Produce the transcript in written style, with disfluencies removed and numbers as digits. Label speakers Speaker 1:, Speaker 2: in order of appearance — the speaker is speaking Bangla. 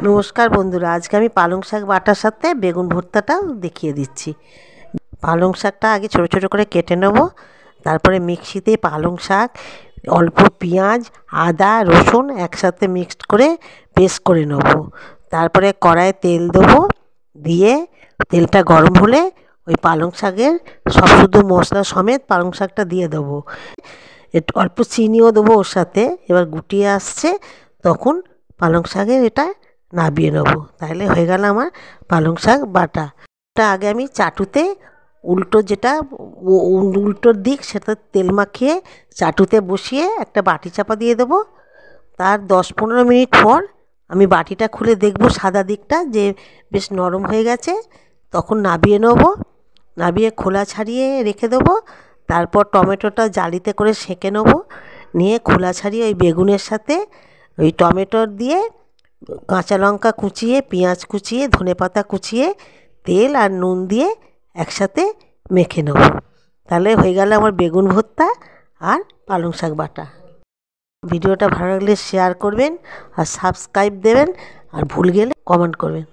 Speaker 1: নমস্কার বন্ধুরা, আজকে আমি পালং শাক বাটার সাথে বেগুন ভর্তাটাও দেখিয়ে দিচ্ছি। পালং শাকটা আগে ছোটো ছোটো করে কেটে নেব। তারপরে মিক্সিতে পালং শাক, অল্প পেঁয়াজ, আদা, রসুন একসাথে মিক্সড করে পেস্ট করে নেব। তারপরে কড়াইয়ে তেল দেবো, দিয়ে তেলটা গরম হলে ওই পালং শাকের সব শুধু মশলা সমেত পালং শাকটা দিয়ে দেবো। একটু অল্প চিনিও দেবো ওর সাথে। এবার গুটিয়ে আসছে তখন পালং শাকের এটা নাবিয়ে নেব। তাহলে হয়ে গেল আমার পালং শাক বাটা। এটা আগে আমি চাটুতে উল্টো যেটা উল্টোর দিক সেটা তেল মাখিয়ে চাটুতে বসিয়ে একটা বাটি চাপা দিয়ে দেবো। তার 10-15 মিনিট পর আমি বাটিটা খুলে দেখব সাদা দিকটা যে বেশ নরম হয়ে গেছে, তখন নাবিয়ে নেব। নাবিয়ে খোলা ছাড়িয়ে রেখে দেবো। তারপর টমেটোটা জালিতে করে সেঁকে নেব। নিয়ে খোলা ছাড়িয়ে ওই বেগুনের সাথে ওই টমেটোর দিয়ে কাঁচা লঙ্কা কুচিয়ে, পেঁয়াজ কুচিয়ে, ধনেপাতা কুচিয়ে, তেল আর নুন দিয়ে একসাথে মেখে নেব। তাহলে হয়ে গেল আমার বেগুন ভর্তা আর পালং শাক বাটা। ভিডিওটা ভালো লাগলে শেয়ার করবেন আর সাবস্ক্রাইব দেবেন, আর ভুল গেলে কমেন্ট করবেন।